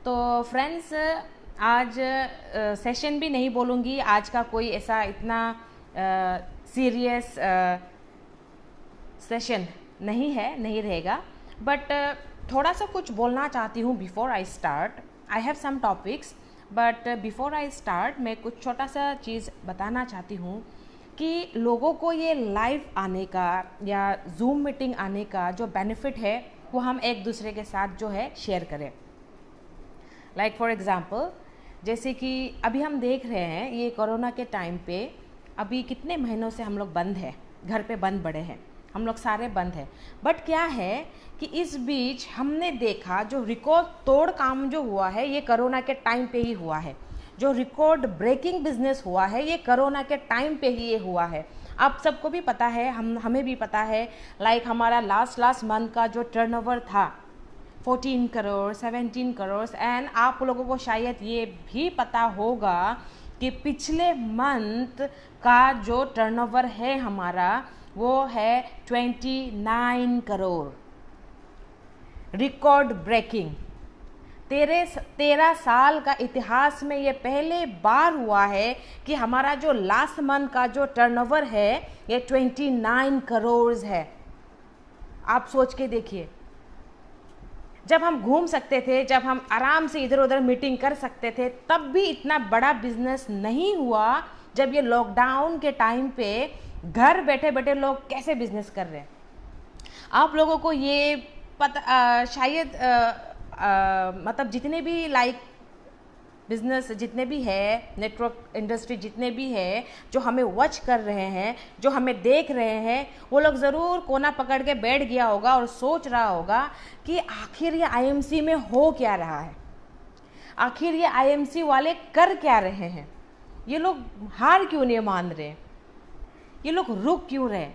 तो फ्रेंड्स, आज सेशन भी नहीं बोलूँगी, आज का कोई ऐसा इतना सीरियस सेशन नहीं है, नहीं रहेगा, बट थोड़ा सा कुछ बोलना चाहती हूँ before I start. I have some topics, but before I start मैं कुछ छोटा सा चीज़ बताना चाहती हूँ कि लोगों को ये लाइव आने का या जूम मीटिंग आने का जो बेनिफिट है वो हम एक दूसरे के साथ जो है शेयर करें। लाइक फॉर एग्ज़ाम्पल, जैसे कि अभी हम देख रहे हैं ये कोरोना के टाइम पे अभी कितने महीनों से हम लोग बंद हैं, घर पे बंद पड़े हैं, हम लोग सारे बंद हैं। बट क्या है कि इस बीच हमने देखा जो रिकॉर्ड तोड़ काम जो हुआ है ये कोरोना के टाइम पे ही हुआ है। जो रिकॉर्ड ब्रेकिंग बिजनेस हुआ है ये कोरोना के टाइम पे ही ये हुआ है। आप सबको भी पता है, हमें भी पता है। लाइक हमारा लास्ट मंथ का जो टर्नओवर था 14 करोड़ 17 करोड़, एंड आप लोगों को शायद ये भी पता होगा कि पिछले मंथ का जो टर्नओवर है हमारा वो है 29 करोड़, रिकॉर्ड ब्रेकिंग। 13 साल का इतिहास में ये पहले बार हुआ है कि हमारा जो लास्ट मंथ का जो टर्नओवर है ये 29 करोड़ है। आप सोच के देखिए, जब हम घूम सकते थे, जब हम आराम से इधर उधर मीटिंग कर सकते थे, तब भी इतना बड़ा बिजनेस नहीं हुआ। जब ये लॉकडाउन के टाइम पे घर बैठे बैठे लोग कैसे बिजनेस कर रहे हैं, आप लोगों को ये पता शायद मतलब जितने भी लाइक बिजनेस जितने भी है, नेटवर्क इंडस्ट्री जितने भी है, जो हमें वॉच कर रहे हैं, जो हमें देख रहे हैं, वो लोग ज़रूर कोना पकड़ के बैठ गया होगा और सोच रहा होगा कि आखिर ये आईएमसी में हो क्या रहा है, आखिर ये आईएमसी वाले कर क्या रहे हैं, ये लोग हार क्यों नहीं मान रहे, ये लोग रुक क्यों रहे,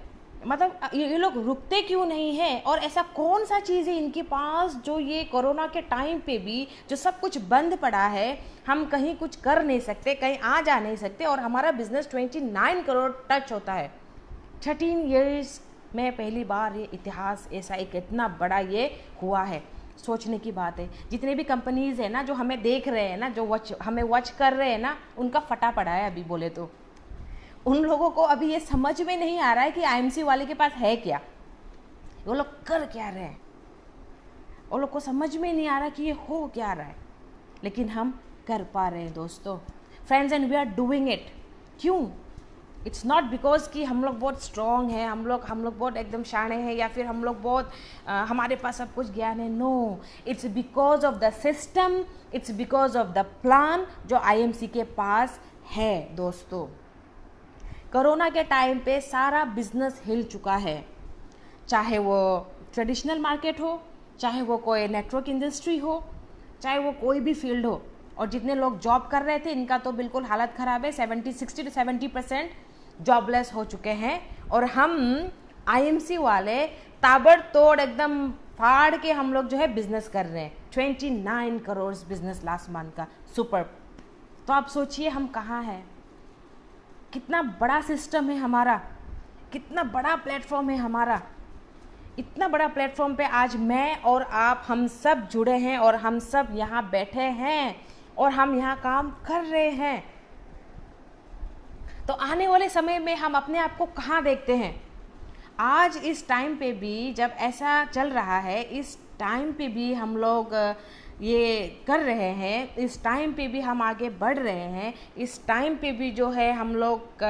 मतलब ये लोग रुकते क्यों नहीं हैं, और ऐसा कौन सा चीज़ है इनके पास जो ये कोरोना के टाइम पे भी जो सब कुछ बंद पड़ा है, हम कहीं कुछ कर नहीं सकते, कहीं आ जा नहीं सकते, और हमारा बिजनेस 29 करोड़ टच होता है। 13 ईयर्स में पहली बार ये इतिहास ऐसा एक इतना बड़ा ये हुआ है। सोचने की बात है। जितने भी कंपनीज़ है ना जो हमें देख रहे हैं ना, जो हमें वॉच कर रहे हैं ना, उनका फटा पड़ा है अभी बोले तो। उन लोगों को अभी ये समझ में नहीं आ रहा है कि आईएमसी वाले के पास है क्या, वो लोग कर क्या रहे हैं, वो लोग को समझ में नहीं आ रहा कि ये हो क्या रहा है, लेकिन हम कर पा रहे हैं दोस्तों, friends, and we are doing it. क्यों? इट्स नॉट बिकॉज कि हम लोग बहुत स्ट्रॉन्ग हैं, हम लोग बहुत एकदम शाणे हैं, या फिर हम लोग बहुत हमारे पास सब कुछ ज्ञान है। No, it's because of the system, it's because of the plan जो आईएमसी के पास है दोस्तों। कोरोना के टाइम पे सारा बिजनेस हिल चुका है, चाहे वो ट्रेडिशनल मार्केट हो, चाहे वो कोई नेटवर्क इंडस्ट्री हो, चाहे वो कोई भी फील्ड हो। और जितने लोग जॉब कर रहे थे इनका तो बिल्कुल हालत ख़राब है, 60 to 70% जॉबलेस हो चुके हैं। और हम आईएमसी वाले ताबड़तोड़ एकदम फाड़ के हम लोग जो है बिजनेस कर रहे हैं। 29 करोड़ बिजनेस लास्ट मंथ का, सुपर। तो आप सोचिए हम कहाँ हैं, कितना बड़ा सिस्टम है हमारा, कितना बड़ा प्लेटफॉर्म है हमारा। इतना बड़ा प्लेटफॉर्म पे आज मैं और आप हम सब जुड़े हैं, और हम सब यहाँ बैठे हैं, और हम यहाँ काम कर रहे हैं। तो आने वाले समय में हम अपने आप को कहाँ देखते हैं? आज इस टाइम पे भी जब ऐसा चल रहा है, इस टाइम पे भी हम लोग ये कर रहे हैं, इस टाइम पे भी हम आगे बढ़ रहे हैं, इस टाइम पे भी जो है हम लोग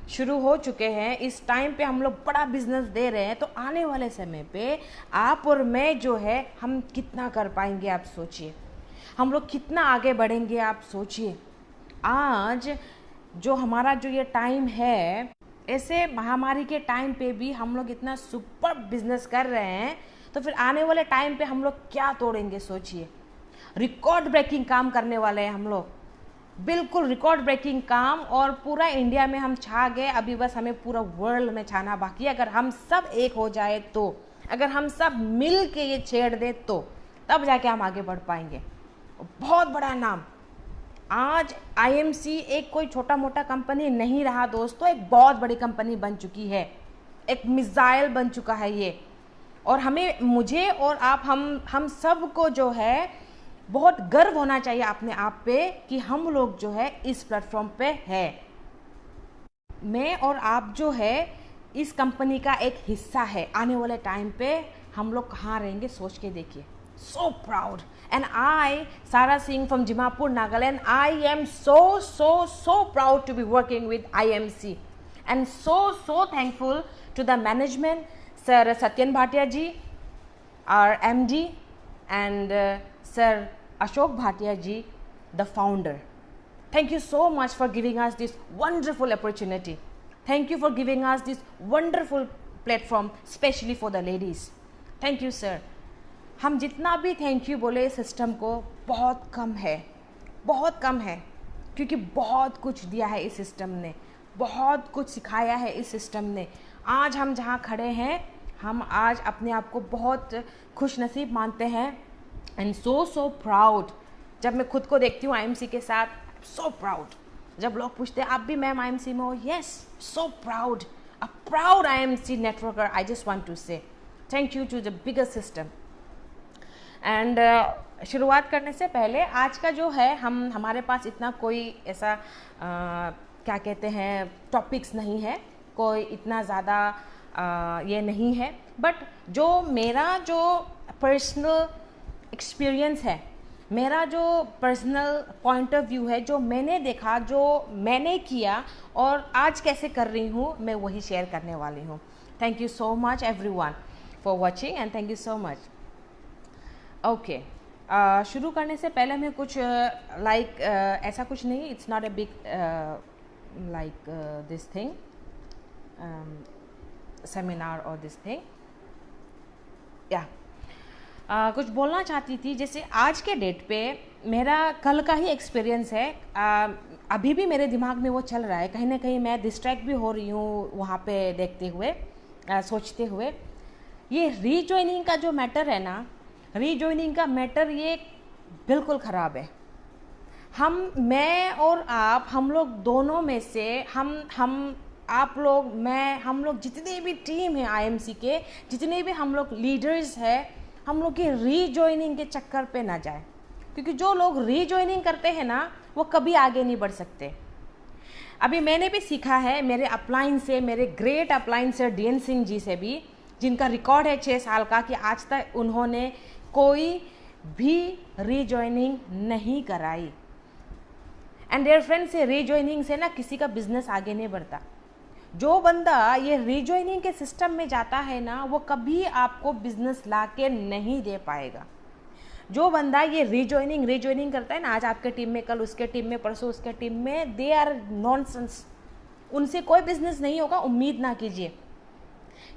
शुरू हो चुके हैं, इस टाइम पे हम लोग बड़ा बिजनेस दे रहे हैं। तो आने वाले समय पे आप और मैं जो है हम कितना कर पाएंगे आप सोचिए, हम लोग कितना आगे बढ़ेंगे आप सोचिए। आज जो हमारा जो ये टाइम है, ऐसे महामारी के टाइम पे भी हम लोग इतना सुपर बिजनेस कर रहे हैं, तो फिर आने वाले टाइम पे हम लोग क्या तोड़ेंगे सोचिए। रिकॉर्ड ब्रेकिंग काम करने वाले हैं हम लोग, बिल्कुल रिकॉर्ड ब्रेकिंग काम, और पूरा इंडिया में हम छा गए। अभी बस हमें पूरा वर्ल्ड में छाना बाकी है। अगर हम सब एक हो जाए तो, अगर हम सब मिल के ये छेड़ दे तो, तब जाके हम आगे बढ़ पाएंगे। बहुत बड़ा नाम। आज आईएमसी एक कोई छोटा मोटा कंपनी नहीं रहा दोस्तों, एक बहुत बड़ी कंपनी बन चुकी है, एक मिसाइल बन चुका है ये। और हमें, मुझे और आप, हम सब को जो है बहुत गर्व होना चाहिए अपने आप पे कि हम लोग जो है इस प्लेटफॉर्म पे है। मैं और आप जो है इस कंपनी का एक हिस्सा है। आने वाले टाइम पे हम लोग कहाँ रहेंगे सोच के देखिए। So proud. And I, Sara Singh from Dimapur, Nagaland, I am so proud to be working with IMC and so thankful to the management, Sir Satyan Bhatia ji, our MD, and Sir Ashok Bhatia ji, the founder. Thank you so much for giving us this wonderful opportunity. Thank you for giving us this wonderful platform, especially for the ladies. Thank you, sir. हम जितना भी thank you बोले system को बहुत कम है, बहुत कम है, क्योंकि बहुत कुछ दिया है इस सिस्टम ने, बहुत कुछ सिखाया है इस सिस्टम ने। आज हम जहाँ खड़े हैं, हम आज अपने आप को बहुत खुश नसीब मानते हैं। And so proud. जब मैं खुद को देखती हूँ IMC के साथ, सो प्राउड। जब लोग पूछते हैं आप भी मैम IMC में हो, yes, so proud, a proud IMC networker. I just want to say thank you to the bigger system. And शुरुआत करने से पहले आज का जो है हमारे पास इतना कोई ऐसा क्या कहते हैं टॉपिक्स नहीं है, कोई इतना ज़्यादा ये नहीं है, बट जो मेरा जो पर्सनल एक्सपीरियंस है, मेरा जो पर्सनल पॉइंट ऑफ व्यू है, जो मैंने देखा, जो मैंने किया और आज कैसे कर रही हूँ, मैं वही शेयर करने वाली हूँ। Thank you so much everyone for watching and thank you so much. Okay, शुरू करने से पहले मैं कुछ ऐसा कुछ नहीं, it's not a big like this thing seminar और दिस थिंग या कुछ बोलना चाहती थी। जैसे आज के डेट पे मेरा कल का ही एक्सपीरियंस है, अभी भी मेरे दिमाग में वो चल रहा है, कहीं ना कहीं मैं डिस्ट्रैक्ट भी हो रही हूँ वहाँ पे देखते हुए, सोचते हुए। ये रीजॉइनिंग का जो मैटर है ना, रीजॉइनिंग का मैटर ये बिल्कुल ख़राब है। मैं और आप, हम लोग दोनों में से आप लोग, मैं, हम लोग जितने भी टीम है IMC के, जितने भी हम लोग लीडर्स हैं, हम लोग की रीजॉइनिंग के चक्कर पे ना जाए, क्योंकि जो लोग रीजॉइनिंग करते हैं ना वो कभी आगे नहीं बढ़ सकते। अभी मैंने भी सीखा है मेरे अपलाइन से, मेरे great upline sir DN Singh ji से भी, जिनका रिकॉर्ड है 6 साल का, कि आज तक उन्होंने कोई भी रीजॉइनिंग नहीं कराई। एंड देयर फ्रेंड से रीजॉइनिंग से ना किसी का बिजनेस आगे नहीं बढ़ता। जो बंदा ये रीजॉइनिंग के सिस्टम में जाता है ना, वो कभी आपको बिजनेस ला के नहीं दे पाएगा। जो बंदा ये रीजॉइनिंग करता है ना, आज आपके टीम में, कल उसके टीम में, परसों उसके टीम में, दे आर नॉनसेंस। उनसे कोई बिजनेस नहीं होगा, उम्मीद ना कीजिए।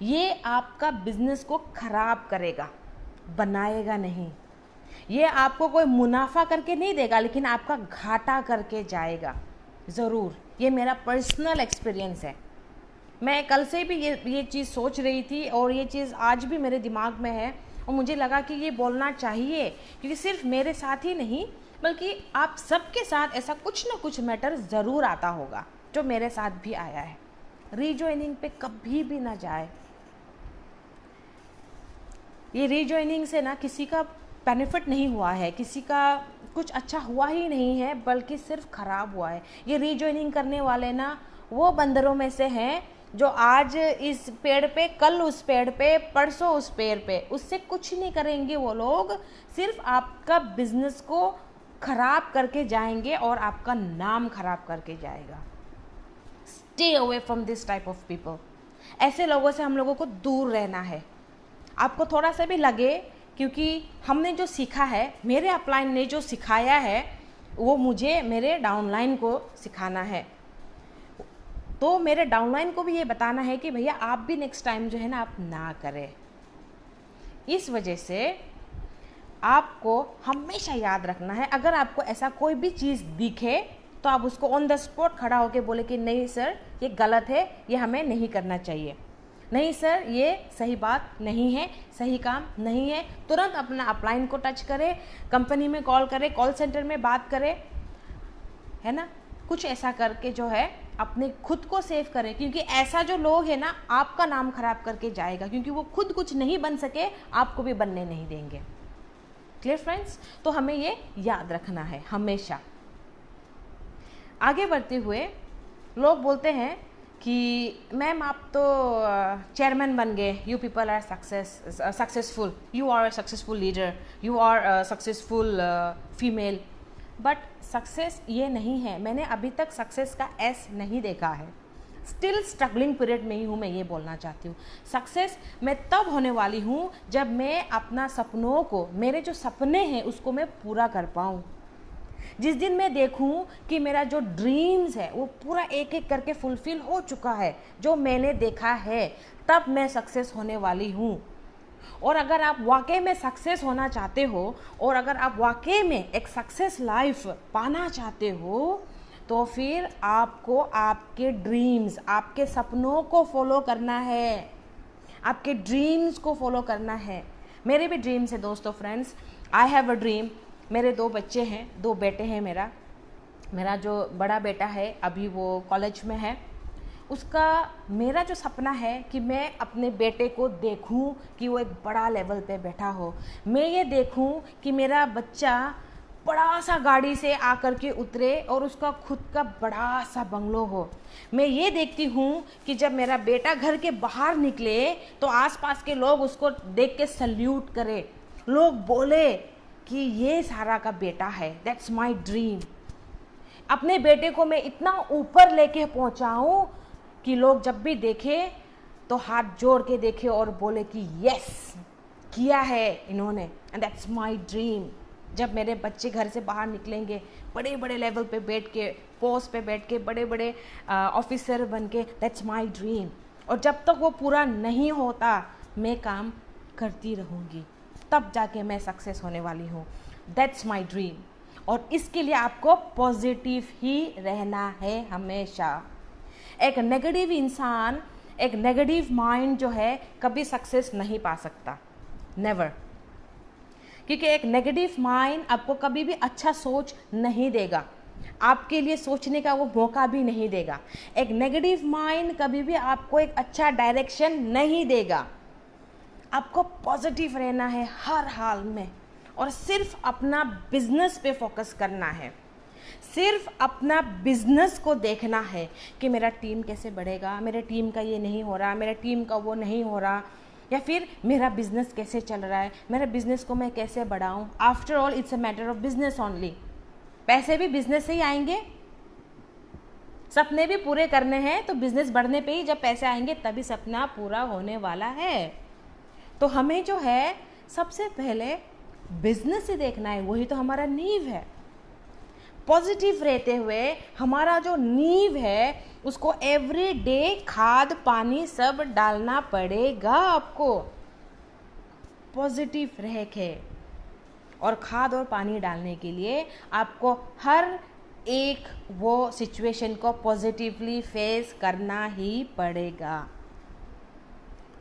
ये आपका बिजनेस को खराब करेगा, बनाएगा नहीं। ये आपको कोई मुनाफा करके नहीं देगा, लेकिन आपका घाटा करके जाएगा ज़रूर। ये मेरा पर्सनल एक्सपीरियंस है। मैं कल से भी ये चीज़ सोच रही थी और ये चीज़ आज भी मेरे दिमाग में है, और मुझे लगा कि ये बोलना चाहिए, क्योंकि सिर्फ मेरे साथ ही नहीं बल्कि आप सबके साथ ऐसा कुछ ना कुछ मैटर ज़रूर आता होगा, जो मेरे साथ भी आया है। रीजॉइनिंग पे कभी भी ना जाए। ये रीजॉइनिंग से ना किसी का बेनिफिट नहीं हुआ है, किसी का कुछ अच्छा हुआ ही नहीं है, बल्कि सिर्फ ख़राब हुआ है। ये रीजॉइनिंग करने वाले ना वो बंदरों में से हैं जो आज इस पेड़ पे, कल उस पेड़ पे, परसों उस पेड़ पे, उससे कुछ नहीं करेंगे। वो लोग सिर्फ आपका बिजनेस को ख़राब करके जाएंगे और आपका नाम ख़राब करके जाएगा। Stay away from this type of people. ऐसे लोगों से हम लोगों को दूर रहना है। आपको थोड़ा सा भी लगे, क्योंकि हमने जो सीखा है, मेरे अपलाइन ने जो सिखाया है, वो मुझे मेरे डाउनलाइन को सिखाना है, तो मेरे डाउनलाइन को भी ये बताना है कि भैया आप भी नेक्स्ट टाइम जो है ना आप ना करें। इस वजह से आपको हमेशा याद रखना है, अगर आपको ऐसा कोई भी चीज़ दिखे तो आप उसको ऑन द स्पॉट खड़ा होकर बोले कि नहीं सर ये गलत है, ये हमें नहीं करना चाहिए, नहीं सर ये सही बात नहीं है, सही काम नहीं है। तुरंत अपना अपलाइन को टच करें, कंपनी में कॉल करें, कॉल सेंटर में बात करें, है ना, कुछ ऐसा करके जो है अपने खुद को सेव करें, क्योंकि ऐसा जो लोग है ना आपका नाम खराब करके जाएगा, क्योंकि वो खुद कुछ नहीं बन सके, आपको भी बनने नहीं देंगे। Clear friends? तो हमें ये याद रखना है हमेशा। आगे बढ़ते हुए लोग बोलते हैं कि मैम आप तो चेयरमैन बन गए, you people are successful, you are a successful leader, you are a successful female. But success ये नहीं है, मैंने अभी तक सक्सेस का एस नहीं देखा है, स्टिल स्ट्रगलिंग पीरियड में ही हूँ, मैं ये बोलना चाहती हूँ। सक्सेस मैं तब होने वाली हूँ जब मैं अपना सपनों को, मेरे जो सपने हैं उसको मैं पूरा कर पाऊँ। जिस दिन मैं देखूं कि मेरा जो ड्रीम्स है वो पूरा एक एक करके फुलफिल हो चुका है जो मैंने देखा है, तब मैं सक्सेस होने वाली हूँ। और अगर आप वाकई में सक्सेस होना चाहते हो और अगर आप वाकई में एक सक्सेस लाइफ पाना चाहते हो तो फिर आपको आपके ड्रीम्स, आपके सपनों को फॉलो करना है, आपके ड्रीम्स को फॉलो करना है। मेरे भी ड्रीम्स है दोस्तों, friends, I have a dream. मेरे 2 बच्चे हैं, 2 बेटे हैं। मेरा जो बड़ा बेटा है अभी वो कॉलेज में है, उसका मेरा जो सपना है कि मैं अपने बेटे को देखूं कि वो एक बड़ा लेवल पे बैठा हो। मैं ये देखूं कि मेरा बच्चा बड़ा सा गाड़ी से आकर के उतरे और उसका खुद का बड़ा सा बंगलो हो। मैं ये देखती हूँ कि जब मेरा बेटा घर के बाहर निकले तो आसपास के लोग उसको देख के सल्यूट करें, लोग बोले कि ये सारा का बेटा है। That's my dream. अपने बेटे को मैं इतना ऊपर लेके पहुँचाऊँ कि लोग जब भी देखे तो हाथ जोड़ के देखे और बोले कि यस, किया है इन्होंने। And that's my dream. जब मेरे बच्चे घर से बाहर निकलेंगे बड़े बड़े लेवल पे बैठ के, पोस्ट पे बैठ के, बड़े बड़े ऑफिसर बन के, दैट्स माई ड्रीम। और जब तक वो पूरा नहीं होता मैं काम करती रहूँगी, तब जाके मैं सक्सेस होने वाली हूँ। That's my dream. और इसके लिए आपको पॉजिटिव ही रहना है हमेशा। एक नेगेटिव इंसान, एक नेगेटिव माइंड जो है कभी सक्सेस नहीं पा सकता, नेवर। क्योंकि एक नेगेटिव माइंड आपको कभी भी अच्छा सोच नहीं देगा, आपके लिए सोचने का वो मौका भी नहीं देगा। एक नेगेटिव माइंड कभी भी आपको एक अच्छा डायरेक्शन नहीं देगा। आपको पॉजिटिव रहना है हर हाल में और सिर्फ अपना बिजनेस पे फोकस करना है, सिर्फ अपना बिजनेस को देखना है कि मेरा टीम कैसे बढ़ेगा, मेरे टीम का ये नहीं हो रहा, मेरे टीम का वो नहीं हो रहा, या फिर मेरा बिजनेस कैसे चल रहा है, मेरे बिजनेस को मैं कैसे बढ़ाऊं। After all it's a matter of business only. पैसे भी बिजनेस से ही आएंगे, सपने भी पूरे करने हैं तो बिजनेस बढ़ने पे ही जब पैसे आएंगे तभी सपना पूरा होने वाला है। तो हमें जो है सबसे पहले बिजनेस ही देखना है, वही तो हमारा नींव है। पॉजिटिव रहते हुए हमारा जो नींव है उसको एवरी डे खाद पानी सब डालना पड़ेगा आपको, पॉजिटिव रह के। और खाद और पानी डालने के लिए आपको हर एक वो सिचुएशन को पॉजिटिवली फेस करना ही पड़ेगा।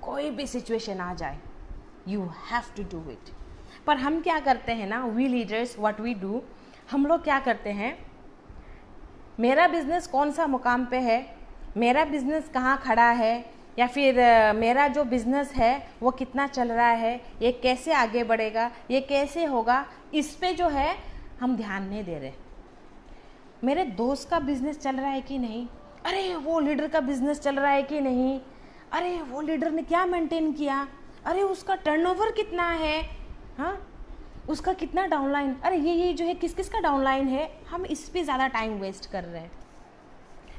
कोई भी सिचुएशन आ जाए, you have to do it. पर हम क्या करते हैं ना, we leaders, what we do, हम लोग क्या करते हैं, मेरा बिजनेस कौन सा मुकाम पे है, मेरा बिजनेस कहाँ खड़ा है, या फिर मेरा जो बिजनेस है वो कितना चल रहा है, ये कैसे आगे बढ़ेगा, ये कैसे होगा, इस पे जो है हम ध्यान नहीं दे रहे। मेरे दोस्त का बिजनेस चल रहा है कि नहीं, अरे वो लीडर का बिजनेस चल रहा है कि नहीं, अरे वो लीडर ने क्या मेंटेन किया, अरे उसका टर्नओवर कितना है, हाँ उसका कितना डाउनलाइन, अरे ये जो है किस किस का डाउनलाइन है, हम इस पे ज़्यादा टाइम वेस्ट कर रहे हैं।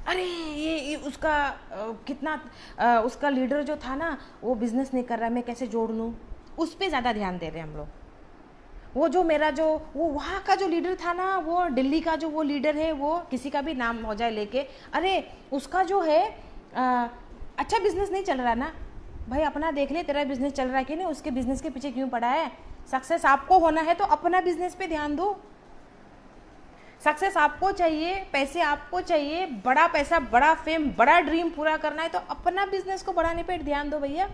अरे ये उसका कितना उसका लीडर जो था ना वो बिज़नेस नहीं कर रहा है, मैं कैसे जोड़ लूँ, उस पे ज़्यादा ध्यान दे रहे हैं हम लोग। वो जो मेरा जो वो वहाँ का जो लीडर था ना, वो दिल्ली का जो वो लीडर है, वो किसी का भी नाम हो जाए लेके, अरे उसका जो है अच्छा बिजनेस नहीं चल रहा ना, भाई अपना देख ले तेरा बिजनेस चल रहा है कि नहीं, उसके बिजनेस के पीछे क्यों पड़ा है। सक्सेस आपको होना है तो अपना बिजनेस पे ध्यान दो। सक्सेस आपको चाहिए, पैसे आपको चाहिए, बड़ा पैसा, बड़ा फेम, बड़ा ड्रीम पूरा करना है तो अपना बिजनेस को बढ़ाने पे ध्यान दो भैया।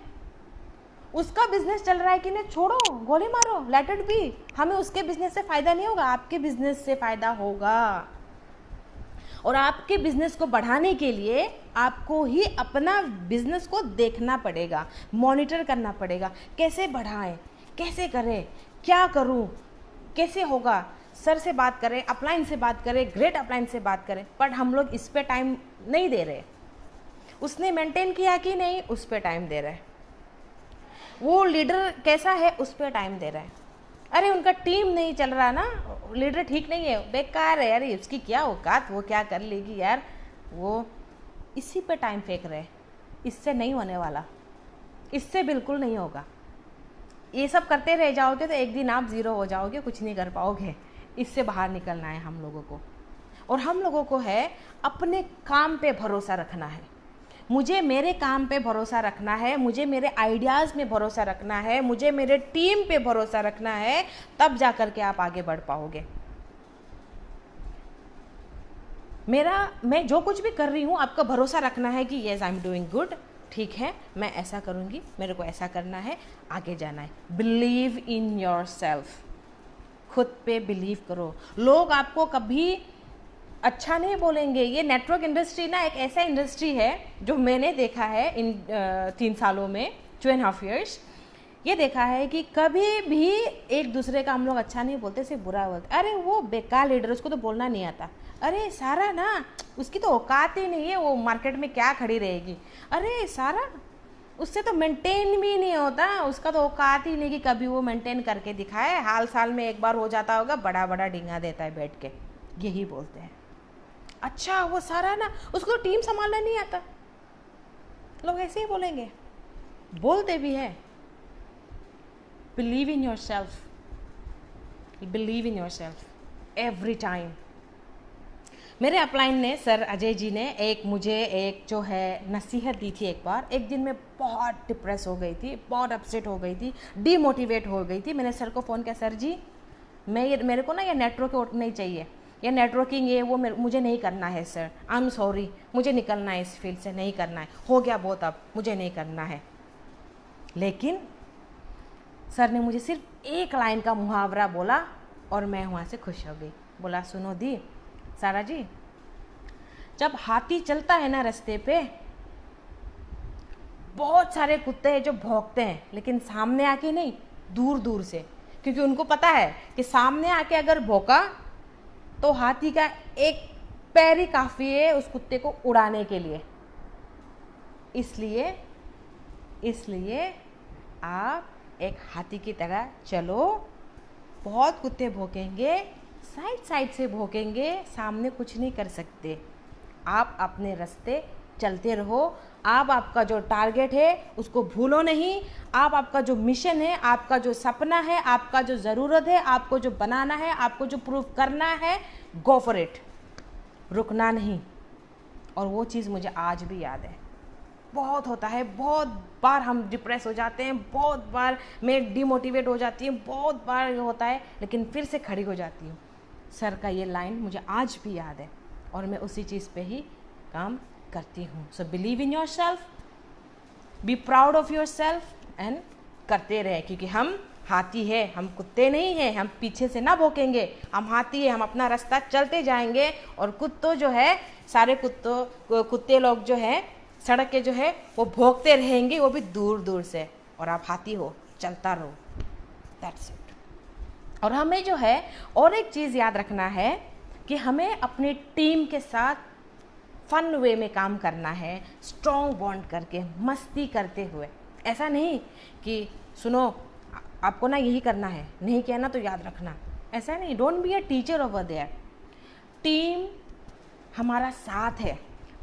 उसका बिजनेस चल रहा है कि नहीं, छोड़ो, गोली मारो, लेट इट बी। हमें उसके बिजनेस से फायदा नहीं होगा, आपके बिजनेस से फायदा होगा। और आपके बिजनेस को बढ़ाने के लिए आपको ही अपना बिजनेस को देखना पड़ेगा, मॉनिटर करना पड़ेगा, कैसे बढ़ाएं, कैसे करें, क्या करूं, कैसे होगा, सर से बात करें, अपलाइन से बात करें, ग्रेट अपलाइन से बात करें, बट हम लोग इस पे टाइम नहीं दे रहे। उसने मेंटेन किया कि नहीं, उस पे टाइम दे रहे। वो लीडर कैसा है, उस पे टाइम दे रहे हैं। अरे उनका टीम नहीं चल रहा ना, लीडर ठीक नहीं है, बेकार है, अरे उसकी क्या औकात, वो क्या कर लेगी यार, वो इसी पे टाइम फेंक रहे। इससे नहीं होने वाला, इससे बिल्कुल नहीं होगा। ये सब करते रह जाओगे तो एक दिन आप ज़ीरो हो जाओगे, कुछ नहीं कर पाओगे। इससे बाहर निकलना है हम लोगों को। और हम लोगों को है अपने काम पे भरोसा रखना है। मुझे मेरे काम पे भरोसा रखना है, मुझे मेरे आइडियाज़ में भरोसा रखना है, मुझे मेरे टीम पे भरोसा रखना है, तब जा कर के आप आगे बढ़ पाओगे। मैं जो कुछ भी कर रही हूँ, आपका भरोसा रखना है कि yes I am doing good, ठीक है, मैं ऐसा करूँगी, मेरे को ऐसा करना है, आगे जाना है। बिलीव इन योर सेल्फ, खुद पे बिलीव करो। लोग आपको कभी अच्छा नहीं बोलेंगे। ये नेटवर्क इंडस्ट्री ना एक ऐसा इंडस्ट्री है जो मैंने देखा है इन 3 सालों में, 2.5 years, ये देखा है कि कभी भी एक दूसरे का हम लोग अच्छा नहीं बोलते, सिर्फ बुरा बोलते। अरे वो बेकार लीडर, उसको तो बोलना नहीं आता। अरे सारा ना, उसकी तो औकात ही नहीं है, वो मार्केट में क्या खड़ी रहेगी। अरे सारा, उससे तो मेंटेन भी नहीं होता, उसका तो औकात ही नहीं कि कभी वो मेंटेन करके दिखाए। हाल साल में एक बार हो जाता होगा, बड़ा बड़ा डिंगा देता है बैठ के, यही बोलते हैं। अच्छा वो सारा ना, उसको टीम संभालना नहीं आता, लोग ऐसे ही बोलेंगे, बोलते भी है। Believe in your self, believe in your self every time. मेरे अपलाइन ने, सर अजय जी ने मुझे एक जो है नसीहत दी थी। एक बार एक दिन मैं बहुत डिप्रेस हो गई थी, बहुत अपसेट हो गई थी, डीमोटिवेट हो गई थी। मैंने सर को फ़ोन किया, सर जी मेरे को ना ये नेटवर्क नहीं चाहिए, ये नेटवर्किंग ये वो मुझे नहीं करना है सर, आई एम सॉरी, मुझे निकलना है इस फील्ड से, नहीं करना है, हो गया बहुत, अब मुझे नहीं करना है। लेकिन सर ने मुझे सिर्फ एक लाइन का मुहावरा बोला और मैं वहाँ से खुश हो गई। बोला, सुनो दी सारा जी, जब हाथी चलता है ना रास्ते पे, बहुत सारे कुत्ते हैं जो भौंकते हैं, लेकिन सामने आके नहीं, दूर दूर से, क्योंकि उनको पता है कि सामने आके अगर भौंका तो हाथी का एक पैर ही काफ़ी है उस कुत्ते को उड़ाने के लिए। इसलिए आप एक हाथी की तरह चलो। बहुत कुत्ते भौंकेंगे, साइड से भौंकेंगे, सामने कुछ नहीं कर सकते। आप अपने रास्ते चलते रहो। आप आपका जो टारगेट है उसको भूलो नहीं। आपका जो मिशन है, आपका जो सपना है, आपका जो ज़रूरत है, आपको जो बनाना है, आपको जो प्रूव करना है, गो फॉर इट, रुकना नहीं। और वो चीज़ मुझे आज भी याद है। बहुत होता है, बहुत बार हम डिप्रेस हो जाते हैं, बहुत बार मैं डिमोटिवेट हो जाती हूँ, बहुत बार ये होता है, लेकिन फिर से खड़ी हो जाती हूँ। सर का ये लाइन मुझे आज भी याद है और मैं उसी चीज़ पे ही काम करती हूँ। So believe in your self, be proud of your self and करते रहे, क्योंकि हम हाथी है, हम कुत्ते नहीं हैं। हम पीछे से ना भौंकेंगे, हम हाथी है, हम अपना रास्ता चलते जाएंगे। और कुत्तों जो है, सारे कुत्ते लोग जो है सड़क के जो है वो भौंकते रहेंगे, वो भी दूर दूर से, और आप हाथी हो, चलता रहो, दैट्स इट। और हमें जो है और एक चीज़ याद रखना है कि हमें अपनी टीम के साथ फन वे में काम करना है, स्ट्रॉन्ग बॉन्ड करके, मस्ती करते हुए। ऐसा नहीं कि सुनो आपको ना यही करना है, नहीं किया ना तो याद रखना, ऐसा नहीं। Don't be a teacher over there. Team हमारा साथ है,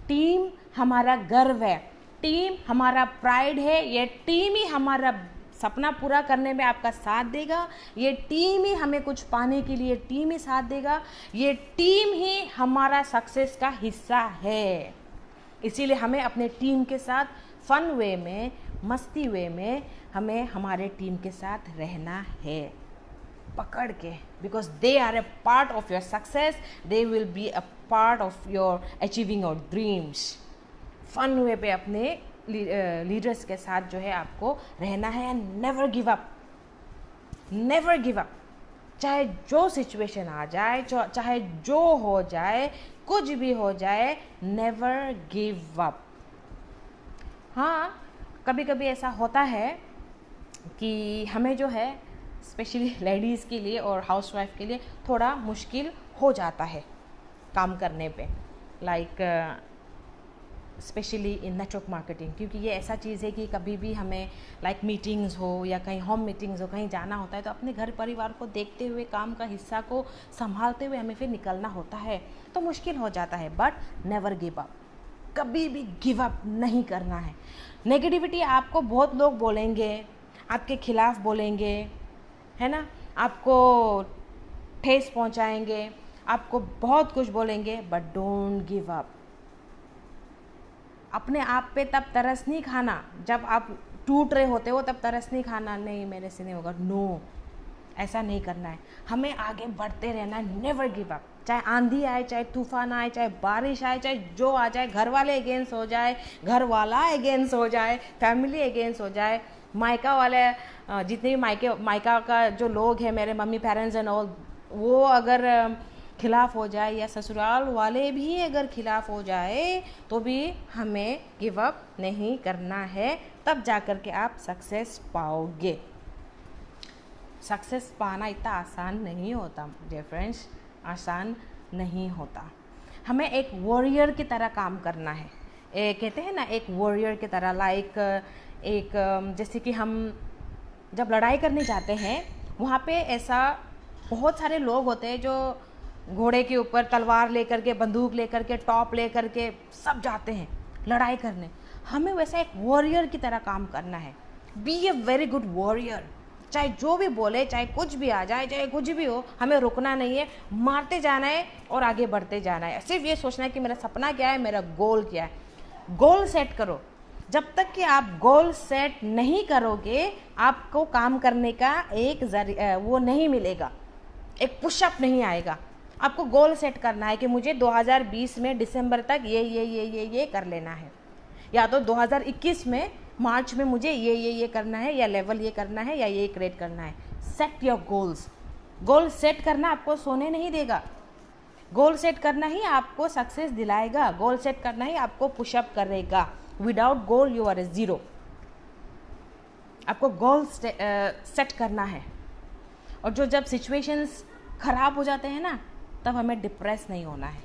टीम हमारा गर्व है, टीम हमारा प्राइड है। ये टीम ही हमारा सपना पूरा करने में आपका साथ देगा, ये टीम ही हमें कुछ पाने के लिए टीम ही साथ देगा, ये टीम ही हमारा सक्सेस का हिस्सा है। इसीलिए हमें अपने टीम के साथ फन वे में, मस्ती वे में हमें हमारे टीम के साथ रहना है, पकड़ के, because they are a part of your success, they will be a part of your achieving your dreams. फन वे पे अपने लीडर्स के साथ जो है आपको रहना है। And never give up, never give up, चाहे जो सिचुएशन आ जाए, चाहे जो हो जाए, कुछ भी हो जाए, नेवर गिव अप। हाँ, कभी कभी ऐसा होता है कि हमें जो है स्पेशली लेडीज़ के लिए और हाउसवाइफ के लिए थोड़ा मुश्किल हो जाता है काम करने पे, like specially in network marketing, क्योंकि ये ऐसा चीज़ है कि कभी भी हमें लाइक मीटिंग्स हो या कहीं होम मीटिंग्स हो, कहीं जाना होता है तो अपने घर परिवार को देखते हुए, काम का हिस्सा को संभालते हुए हमें फिर निकलना होता है, तो मुश्किल हो जाता है। बट नेवर गिव अप, कभी भी गिव अप नहीं करना है। नेगेटिविटी आपको बहुत लोग बोलेंगे, आपके खिलाफ बोलेंगे, है ना, आपको ठेस पहुंचाएंगे, आपको बहुत कुछ बोलेंगे, बट डोंट गिव अप। अपने आप पे तब तरस नहीं खाना, जब आप टूट रहे होते हो तब तरस नहीं खाना, नहीं मेरे से नहीं होगा, नो, ऐसा नहीं करना है। हमें आगे बढ़ते रहना है, नेवर गिव अप। चाहे आंधी आए, चाहे तूफान आए, चाहे बारिश आए, चाहे जो आ जाए, घर वाले अगेंस्ट हो जाए, घर वाला अगेंस्ट हो जाए, फैमिली अगेंस्ट हो जाए, मायका वाले जितने भी मायका का जो लोग हैं, मेरे मम्मी पेरेंट्स एंड ऑल, वो अगर खिलाफ हो जाए या ससुराल वाले भी अगर खिलाफ हो जाए तो भी हमें गिव अप नहीं करना है, तब जा कर के आप सक्सेस पाओगे। सक्सेस पाना इतना आसान नहीं होता डियर फ्रेंड्स, आसान नहीं होता। हमें एक वॉरियर की तरह काम करना है। कहते हैं ना, एक वॉरियर की तरह, लाइक एक जैसे कि हम जब लड़ाई करने जाते हैं, वहाँ पे ऐसा बहुत सारे लोग होते हैं जो घोड़े के ऊपर तलवार लेकर के, बंदूक लेकर के, टॉप लेकर के सब जाते हैं लड़ाई करने। हमें वैसा एक वॉरियर की तरह काम करना है। Be a very good warrior. चाहे जो भी बोले, चाहे कुछ भी आ जाए, चाहे कुछ भी हो, हमें रुकना नहीं है, मारते जाना है और आगे बढ़ते जाना है। सिर्फ ये सोचना है कि मेरा सपना क्या है, मेरा गोल क्या है। गोल सेट करो। जब तक कि आप गोल सेट नहीं करोगे, आपको काम करने का एक वो नहीं मिलेगा, एक पुशअप नहीं आएगा। आपको गोल सेट करना है कि मुझे 2020 में दिसंबर तक ये कर लेना है, या तो 2021 में मार्च में मुझे ये करना है, या लेवल ये करना है, या ये क्रिएट करना है। Set your goals. Goal set करना आपको सोने नहीं देगा। गोल सेट करना ही आपको सक्सेस दिलाएगा। गोल सेट करना ही आपको पुशअप करेगा। Without goal you are a zero. आपको गोल सेट करना है। और जब सिचुएशंस खराब हो जाते हैं ना, तब हमें डिप्रेस नहीं होना है,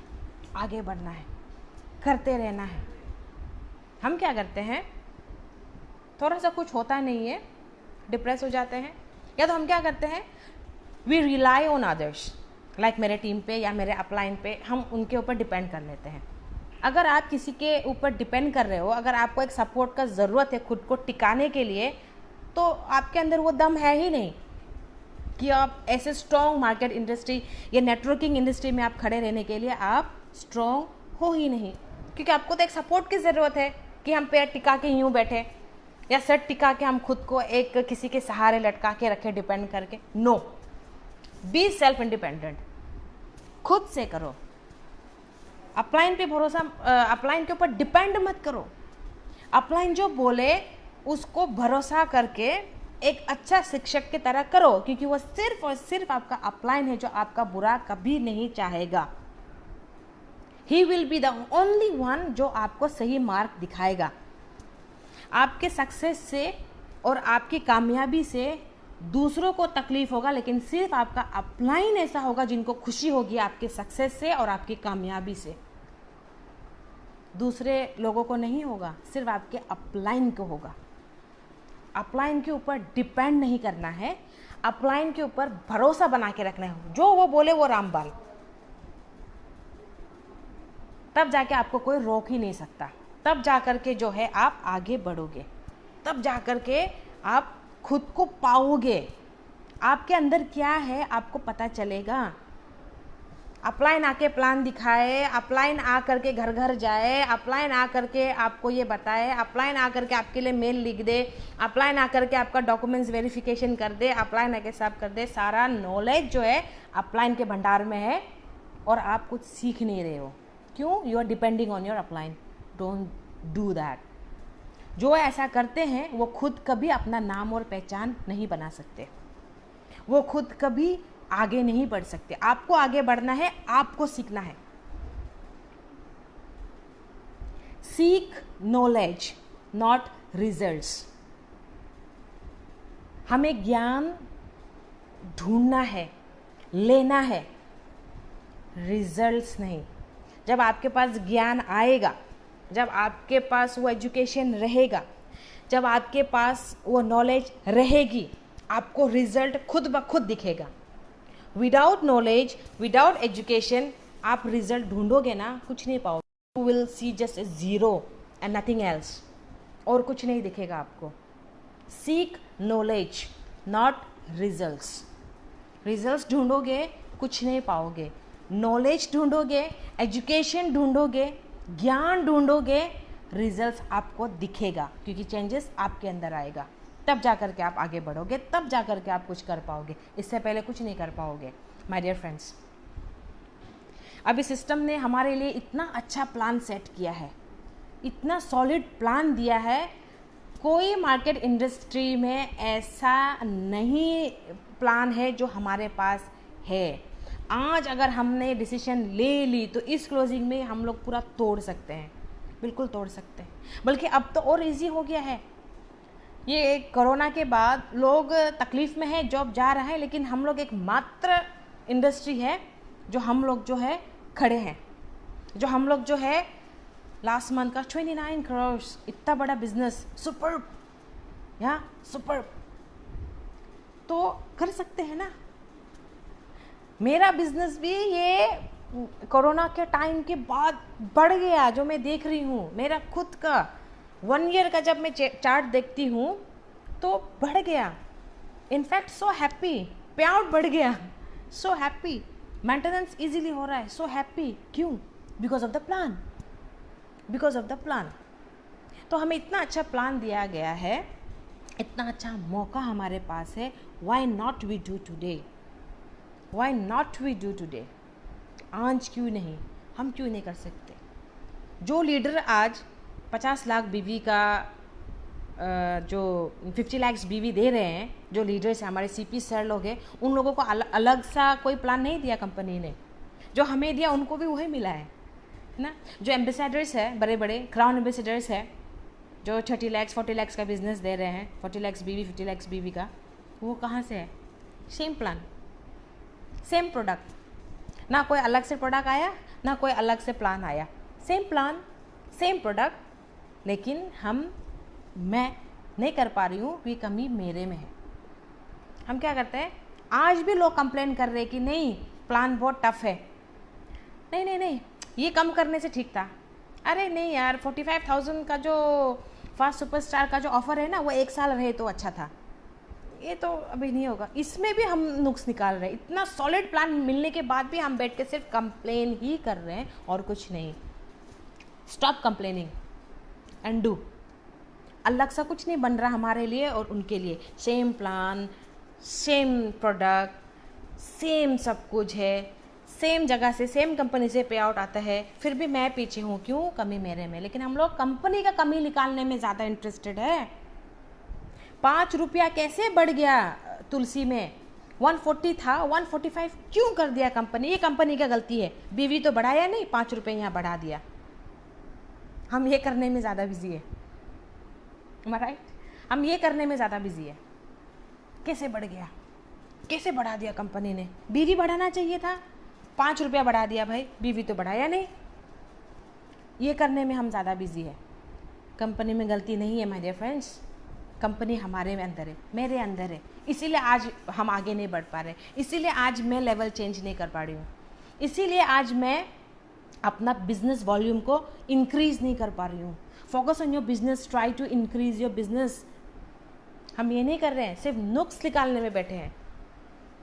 आगे बढ़ना है, करते रहना है। हम क्या करते हैं, थोड़ा सा कुछ होता नहीं है, डिप्रेस हो जाते हैं, या तो हम क्या करते हैं, we rely on others, like मेरे टीम पे या मेरे अपलाइन पे, हम उनके ऊपर डिपेंड कर लेते हैं। अगर आप किसी के ऊपर डिपेंड कर रहे हो, अगर आपको एक सपोर्ट का ज़रूरत है खुद को टिकाने के लिए, तो आपके अंदर वो दम है ही नहीं कि आप ऐसे स्ट्रॉन्ग मार्केट इंडस्ट्री या नेटवर्किंग इंडस्ट्री में आप खड़े रहने के लिए आप स्ट्रॉन्ग हो ही नहीं, क्योंकि आपको तो एक सपोर्ट की ज़रूरत है कि हम पैर टिका के यूँ बैठे या सर टिका के हम खुद को एक किसी के सहारे लटका के रखें डिपेंड करके। नो, बी सेल्फ इंडिपेंडेंट, खुद से करो। अपलाइन पे भरोसा, अपलाइन के ऊपर डिपेंड मत करो। अपलाइन जो बोले उसको भरोसा करके एक अच्छा शिक्षक की तरह करो, क्योंकि वो सिर्फ और सिर्फ आपका अपलाइन है जो आपका बुरा कभी नहीं चाहेगा। He will be the only one जो आपको सही मार्ग दिखाएगा। आपके सक्सेस से और आपकी कामयाबी से दूसरों को तकलीफ होगा, लेकिन सिर्फ आपका अपलाइन ऐसा होगा जिनको खुशी होगी आपके सक्सेस से और आपकी कामयाबी से। दूसरे लोगों को नहीं होगा, सिर्फ आपके अपलाइन को होगा। अपलाइन के ऊपर डिपेंड नहीं करना है, अपलाइन के ऊपर भरोसा बना के रखना है। जो वो बोले वो रामबाल, तब जाके आपको कोई रोक ही नहीं सकता। तब जाकर के जो है आप आगे बढ़ोगे, तब जाकर के आप खुद को पाओगे। आपके अंदर क्या है आपको पता चलेगा। अपलाइन आके प्लान दिखाए, अपलाइन आ करके घर घर जाए, अपलाइन आ करके आपको ये बताए, अपलाइन आ करके आपके लिए मेल लिख दे, अपलाइन आ करके आपका डॉक्यूमेंट्स वेरिफिकेशन कर दे, अपलाइन आके सब कर दे। सारा नॉलेज जो है अपलाइन के भंडार में है और आप कुछ सीख नहीं रहे हो। क्यों? You are depending on your upline. Don't do that. जो ऐसा करते हैं वो खुद कभी अपना नाम और पहचान नहीं बना सकते, वो खुद कभी आगे नहीं बढ़ सकते। आपको आगे बढ़ना है, आपको सीखना है। Seek knowledge not results. हमें ज्ञान ढूंढना है, लेना है, रिजल्ट्स नहीं। जब आपके पास ज्ञान आएगा, जब आपके पास वो एजुकेशन रहेगा, जब आपके पास वो नॉलेज रहेगी, आपको रिजल्ट खुद ब खुद दिखेगा। विदाउट नॉलेज, विदाउट एजुकेशन आप रिजल्ट ढूंढोगे ना, कुछ नहीं पाओगे। You will see just a zero and nothing else, और कुछ नहीं दिखेगा आपको। Seek knowledge, not results. Results ढूंढोगे, कुछ नहीं पाओगे। नॉलेज ढूंढोगे, एजुकेशन ढूंढोगे, ज्ञान ढूंढोगे, रिजल्ट्स आपको दिखेगा, क्योंकि चेंजेस आपके अंदर आएगा। तब जा कर के आप आगे बढ़ोगे, तब जा कर के आप कुछ कर पाओगे, इससे पहले कुछ नहीं कर पाओगे। माय डियर फ्रेंड्स, अभी सिस्टम ने हमारे लिए इतना अच्छा प्लान सेट किया है, इतना सॉलिड प्लान दिया है। कोई मार्केट इंडस्ट्री में ऐसा नहीं प्लान है जो हमारे पास है। आज अगर हमने डिसीजन ले ली तो इस क्लोजिंग में हम लोग पूरा तोड़ सकते हैं, बिल्कुल तोड़ सकते हैं। बल्कि अब तो और इजी हो गया है। ये कोरोना के बाद लोग तकलीफ़ में है, जॉब जा रहा है, लेकिन हम लोग एक मात्र इंडस्ट्री है जो हम लोग जो है खड़े हैं, जो हम लोग जो है लास्ट मंथ का 29 करोड़, इतना बड़ा बिजनेस, सुपर या सुपर, तो कर सकते हैं ना। मेरा बिजनेस भी ये कोरोना के टाइम के बाद बढ़ गया, जो मैं देख रही हूँ। मेरा खुद का 1 ईयर का जब मैं चार्ट देखती हूँ तो बढ़ गया। इनफैक्ट सो हैप्पी, पे आउट बढ़ गया, सो हैप्पी, मेंटेनेंस इजीली हो रहा है, सो हैप्पी। क्यों? Because of the plan, because of the plan. तो हमें इतना अच्छा प्लान दिया गया है, इतना अच्छा मौका हमारे पास है। Why not we do today, why not we do today. आज क्यों नहीं, हम क्यों नहीं कर सकते? जो लीडर आज 50 लाख बीवी का जो 50 लाख बीवी दे रहे हैं, जो लीडर्स हैं, हमारे सीपी सर लोग हैं, उन लोगों को अलग सा कोई प्लान नहीं दिया कंपनी ने। जो हमें दिया उनको भी वही मिला है ना। जो एम्बेसडर्स है, बड़े बड़े क्राउन एम्बेसडर्स है, जो 30 लाख 40 लाख का बिजनेस दे रहे हैं, 40 लाख बीवी 50 लाख बीवी का, वो कहाँ से है? Same plan, same product. ना कोई अलग से प्रोडक्ट आया, ना कोई अलग से प्लान आया, सेम प्लान, सेम प्रोडक्ट। लेकिन मैं नहीं कर पा रही हूँ, ये कमी मेरे में है। हम क्या करते हैं, आज भी लोग कंप्लेन कर रहे हैं कि नहीं प्लान बहुत टफ है, नहीं नहीं नहीं ये कम करने से ठीक था। अरे नहीं यार, 45,000 का जो फास्ट सुपरस्टार का जो ऑफर है ना, वो 1 साल रहे तो अच्छा था, ये तो अभी नहीं होगा। इसमें भी हम नुक्स निकाल रहे हैं। इतना सॉलिड प्लान मिलने के बाद भी हम बैठ के सिर्फ कंप्लेन ही कर रहे हैं और कुछ नहीं। Stop complaining and do. अलग सा कुछ नहीं बन रहा हमारे लिए और उनके लिए। Same plan, same product, same सब कुछ है, सेम जगह से, सेम कंपनी से पे आउट आता है, फिर भी मैं पीछे हूँ। क्यों? कमी मेरे में। लेकिन हम लोग कंपनी का कमी निकालने में ज़्यादा इंटरेस्टेड है। 5 रुपया कैसे बढ़ गया तुलसी में? 140 था, 145 क्यों कर दिया कंपनी? ये कंपनी का गलती है। बीवी तो बढ़ाया नहीं, 5 रुपये यहाँ बढ़ा दिया। हम ये करने में ज़्यादा बिजी है, राइट? हम ये करने में ज़्यादा बिजी है। कैसे बढ़ गया, कैसे बढ़ा दिया कंपनी ने? बीवी बढ़ाना चाहिए था, 5 रुपया बढ़ा दिया भाई, बीवी तो बढ़ाया नहीं। ये करने में हम ज़्यादा बिजी है। कंपनी में गलती नहीं है माय डियर फ्रेंड्स, कंपनी हमारे में अंदर है, मेरे अंदर है। इसीलिए आज हम आगे नहीं बढ़ पा रहे, इसीलिए आज मैं लेवल चेंज नहीं कर पा रही हूँ, इसीलिए आज मैं अपना बिजनेस वॉल्यूम को इंक्रीज नहीं कर पा रही हूँ। Focus on your business, try to increase your business. हम ये नहीं कर रहे हैं, सिर्फ नुक्स निकालने में बैठे हैं।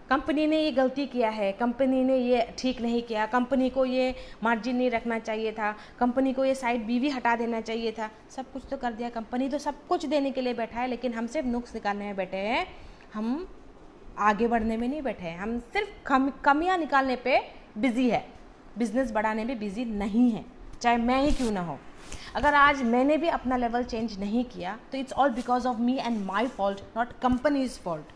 कंपनी ने ये गलती किया है, कंपनी ने ये ठीक नहीं किया, कंपनी को ये मार्जिन नहीं रखना चाहिए था, कंपनी को ये साइड बीवी हटा देना चाहिए था। सब कुछ तो कर दिया, कंपनी तो सब कुछ देने के लिए बैठा है, लेकिन हम सिर्फ नुक्स निकालने में बैठे हैं। हम आगे बढ़ने में नहीं बैठे हैं, हम सिर्फ कमियां निकालने पे बिजी है, बिजनेस बढ़ाने में बिजी नहीं है, चाहे मैं ही क्यों ना हो। अगर आज मैंने भी अपना लेवल चेंज नहीं किया तो it's all because of me and my fault, not companies fault.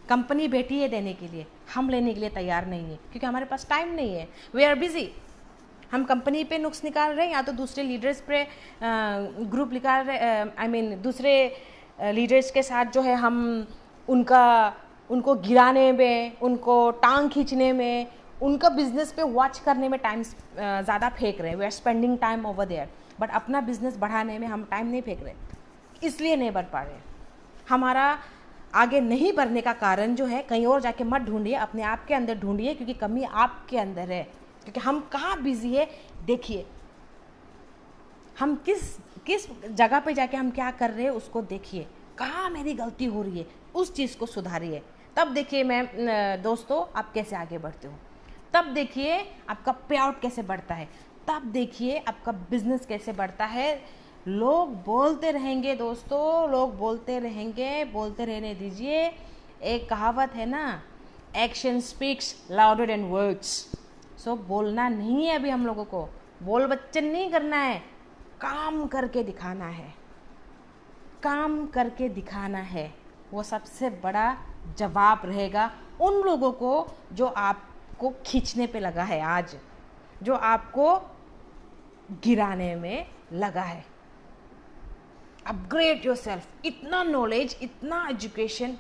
Company बैठी है देने के लिए, हम लेने के लिए तैयार नहीं है, क्योंकि हमारे पास टाइम नहीं है। We are busy. हम कंपनी पे नुक्स निकाल रहे हैं, या तो दूसरे लीडर्स पे ग्रुप निकाल रहे, दूसरे लीडर्स के साथ जो है हम उनको गिराने में, उनको टांग खींचने में, उनका बिजनेस पे वॉच करने में टाइम ज़्यादा फेंक रहे हैं। We are spending time over there, but अपना बिजनेस बढ़ाने में हम टाइम नहीं फेंक रहे, इसलिए नहीं बढ़ पा रहे। हमारा आगे नहीं बढ़ने का कारण जो है, कहीं और जाके मत ढूंढिए, अपने आप के अंदर ढूंढिए, क्योंकि कमी आपके अंदर है। क्योंकि हम कहाँ बिजी है, देखिए हम किस जगह पे जाके हम क्या कर रहे हैं उसको देखिए, कहाँ मेरी गलती हो रही है उस चीज़ को सुधारिए। तब देखिए मैं दोस्तों आप कैसे आगे बढ़ते हो, तब देखिए आपका पे आउट कैसे बढ़ता है, तब देखिए आपका बिजनेस कैसे बढ़ता है। लोग बोलते रहेंगे दोस्तों, लोग बोलते रहेंगे, बोलते रहने दीजिए। एक कहावत है ना, action speaks louder than words. So बोलना नहीं है अभी हम लोगों को, बोल बच्चन नहीं करना है, काम करके दिखाना है, काम करके दिखाना है। वो सबसे बड़ा जवाब रहेगा उन लोगों को जो आपको खींचने पे लगा है आज, जो आपको गिराने में लगा है। अपग्रेड योरसेल्फ, इतना नॉलेज, इतना एजुकेशन।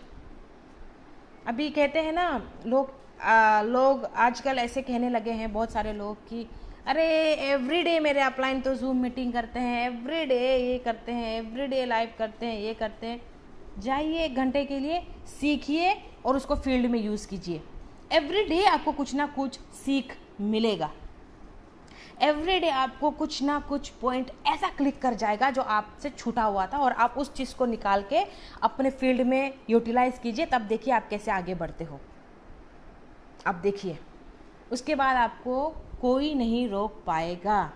अभी कहते हैं ना लोग आजकल ऐसे कहने लगे हैं बहुत सारे लोग कि अरे एवरीडे मेरे अपलाइन तो जूम मीटिंग करते हैं, एवरीडे ये करते हैं, एवरीडे लाइव करते हैं, ये करते हैं। जाइए 1 घंटे के लिए सीखिए और उसको फील्ड में यूज़ कीजिए। एवरीडे आपको कुछ ना कुछ सीख मिलेगा, एवरीडे आपको कुछ ना कुछ पॉइंट ऐसा क्लिक कर जाएगा जो आपसे छूटा हुआ था, और आप उस चीज़ को निकाल के अपने फील्ड में यूटिलाइज कीजिए। तब देखिए आप कैसे आगे बढ़ते हो। अब देखिए उसके बाद आपको कोई नहीं रोक पाएगा,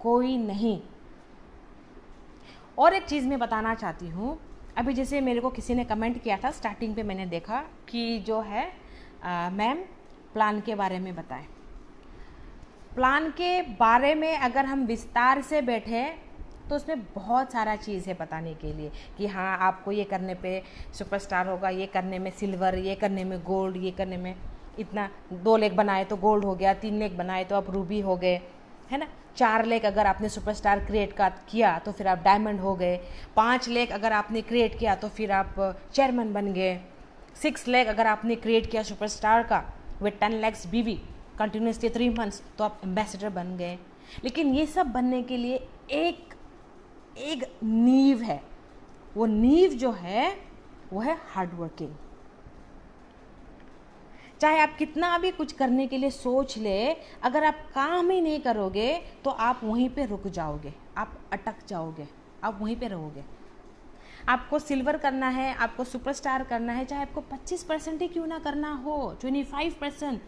कोई नहीं। और एक चीज़ मैं बताना चाहती हूँ, अभी जैसे मेरे को किसी ने कमेंट किया था, स्टार्टिंग पे मैंने देखा कि जो है मैम प्लान के बारे में बताएं। प्लान के बारे में अगर हम विस्तार से बैठे तो उसमें बहुत सारा चीज़ है बताने के लिए कि हाँ आपको ये करने पे सुपरस्टार होगा, ये करने में सिल्वर, ये करने में गोल्ड, ये करने में इतना 2 लेग बनाए तो गोल्ड हो गया, 3 लेग बनाए तो अब रूबी हो गए, है ना। 4 लेग अगर आपने सुपरस्टार क्रिएट किया तो फिर आप डायमंड हो गए। 5 लेग अगर आपने क्रिएट किया तो फिर आप चेयरमैन बन गए। 6 लेग अगर आपने क्रिएट किया सुपरस्टार का विद 10 लेग्स बीवी कंटिन्यूसली 3 मंथ्स तो आप एम्बेसडर बन गए। लेकिन ये सब बनने के लिए एक नींव है, वो नींव जो है वो है हार्ड वर्किंग। चाहे आप कितना भी कुछ करने के लिए सोच ले, अगर आप काम ही नहीं करोगे तो आप वहीं पे रुक जाओगे, आप अटक जाओगे, आप वहीं पे रहोगे। आपको सिल्वर करना है, आपको सुपरस्टार करना है, चाहे आपको 25% ही क्यों ना करना हो, 25%,